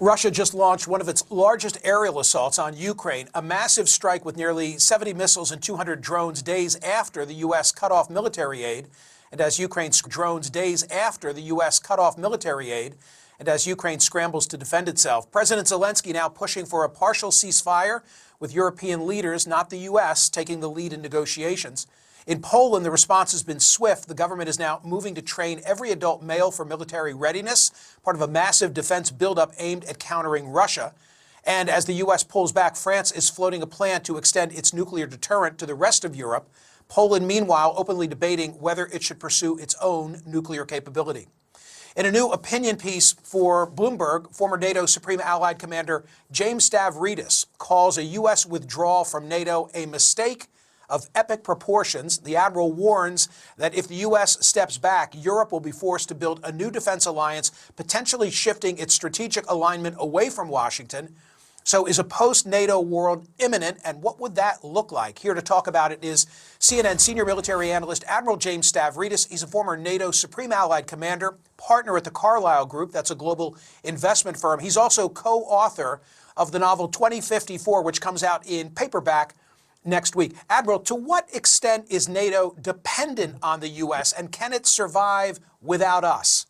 Russia just launched one of its largest aerial assaults on Ukraine, a massive strike with nearly 70 missiles and 200 drones days after the U.S. cut off military aid. And as Ukraine scrambles to defend itself, President Zelensky now pushing for a partial ceasefire, with European leaders, not the U.S., taking the lead in negotiations. In Poland, the response has been swift. The government is now moving to train every adult male for military readiness, part of a massive defense buildup aimed at countering Russia. And as the U.S. pulls back, France is floating a plan to extend its nuclear deterrent to the rest of Europe. Poland, meanwhile, openly debating whether it should pursue its own nuclear capability. In a new opinion piece for Bloomberg, former NATO Supreme Allied Commander James Stavridis calls a U.S. withdrawal from NATO a mistake of epic proportions. The admiral warns that if the U.S. steps back, Europe will be forced to build a new defense alliance, potentially shifting its strategic alignment away from Washington. So is a post-NATO world imminent, and what would that look like? Here to talk about it is CNN senior military analyst Admiral James Stavridis. He's a former NATO Supreme Allied Commander, partner at the Carlyle Group. That's a global investment firm. He's also co-author of the novel 2054, which comes out in paperback next week. Admiral, to what extent is NATO dependent on the U.S., and can it survive without us?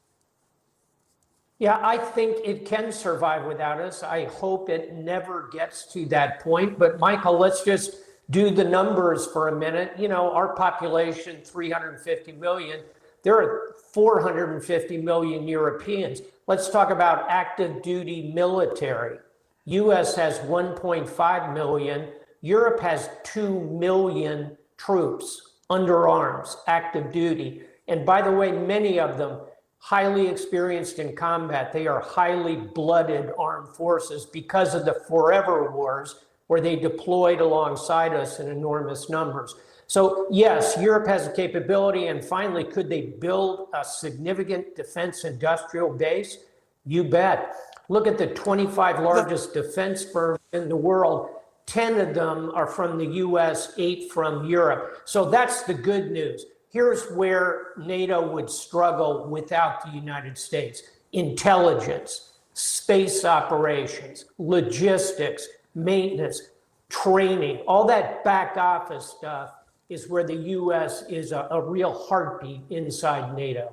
Yeah, I think it can survive without us. I hope it never gets to that point. But Michael, let's just do the numbers for a minute. You know, our population, 350 million, there are 450 million Europeans. Let's talk about active duty military. US has 1.5 million. Europe has 2 million troops under arms, active duty. And by the way, many of them highly experienced in combat. They are highly blooded armed forces because of the forever wars where they deployed alongside us in enormous numbers. So yes, Europe has a capability, and finally, could they build a significant defense industrial base? You bet. Look at the 25 largest defense firms in the world. 10 of them are from the US, 8 from Europe. So that's the good news. Here's where NATO would struggle without the United States: intelligence, space operations, logistics, maintenance, training. All that back office stuff is where the U.S. is a real heartbeat inside NATO.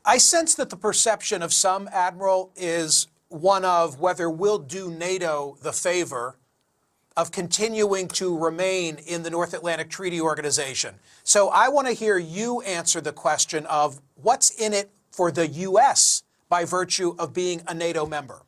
I sense that the perception of some, Admiral, is one of whether we'll do NATO the favor of continuing to remain in the North Atlantic Treaty Organization. So I want to hear you answer the question of what's in it for the U.S. by virtue of being a NATO member.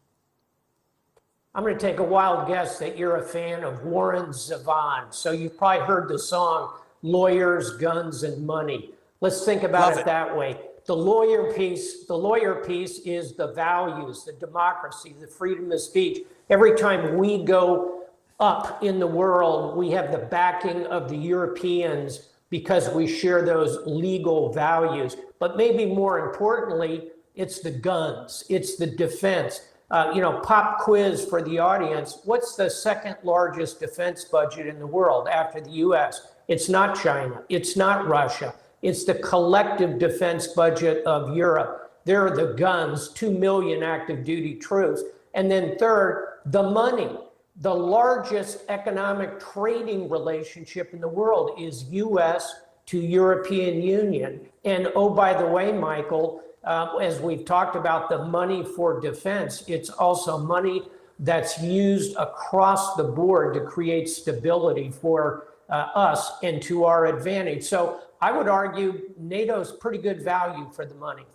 I'm going to take a wild guess that you're a fan of Warren Zevon. So you've probably heard the song, Lawyers, Guns, and Money. Let's think about it that way. The lawyer piece is the values, the democracy, the freedom of speech. Every time we go up in the world, we have the backing of the Europeans because we share those legal values. But maybe more importantly, it's the guns, it's the defense. Pop quiz for the audience. What's the second largest defense budget in the world after the US? It's not China, it's not Russia. It's the collective defense budget of Europe. There are the guns, 2 million active duty troops. And then third, the money. The largest economic trading relationship in the world is US to European Union. And oh, by the way, Michael, as we've talked about the money for defense, it's also money that's used across the board to create stability for us and to our advantage. So I would argue NATO's pretty good value for the money.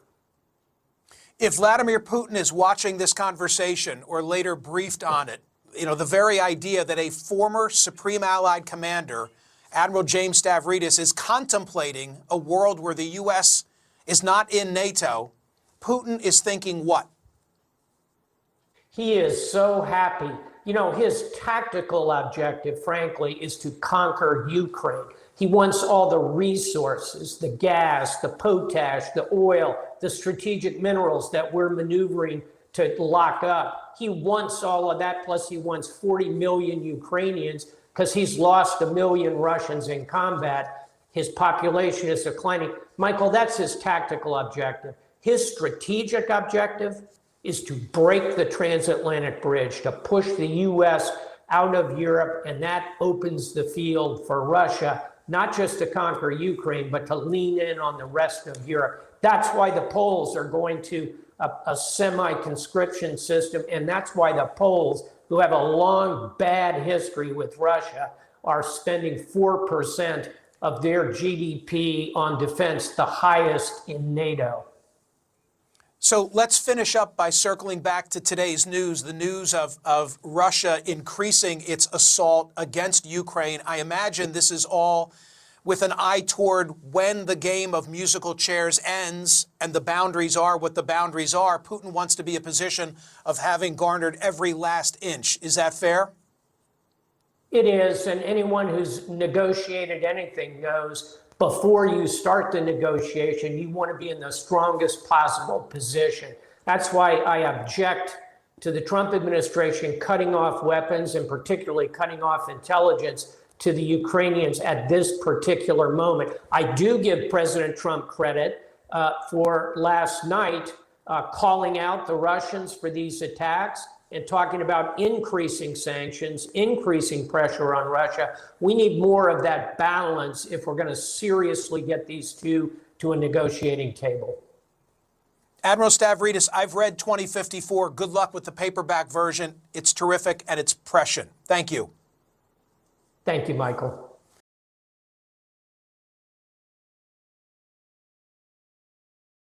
If Vladimir Putin is watching this conversation or later briefed on it, the very idea that a former Supreme Allied Commander, Admiral James Stavridis, is contemplating a world where the U.S. is not in NATO, Putin is thinking what? He is so happy. His tactical objective, frankly, is to conquer Ukraine. He wants all the resources, the gas, the potash, the oil, the strategic minerals that we're maneuvering to lock up. He wants all of that, plus he wants 40 million Ukrainians because he's lost 1 million Russians in combat. His population is declining. Michael, that's his tactical objective. His strategic objective is to break the transatlantic bridge, to push the U.S. out of Europe, and that opens the field for Russia, not just to conquer Ukraine, but to lean in on the rest of Europe. That's why the Poles are going to a semi-conscription system, and that's why the Poles, who have a long bad history with Russia, are spending 4% of their GDP on defense, the highest in NATO. So let's finish up by circling back to today's news, the news of Russia increasing its assault against Ukraine. I imagine this is all with an eye toward when the game of musical chairs ends and the boundaries are what the boundaries are. Putin wants to be in a position of having garnered every last inch. Is that fair? It is, and anyone who's negotiated anything knows before you start the negotiation, you want to be in the strongest possible position. That's why I object to the Trump administration cutting off weapons and particularly cutting off intelligence to the Ukrainians at this particular moment. I do give President Trump credit for last night calling out the Russians for these attacks and talking about increasing sanctions, increasing pressure on Russia. We need more of that balance if we're going to seriously get these two to a negotiating table. Admiral Stavridis, I've read 2054. Good luck with the paperback version. It's terrific and it's prescient. Thank you. Thank you, Michael.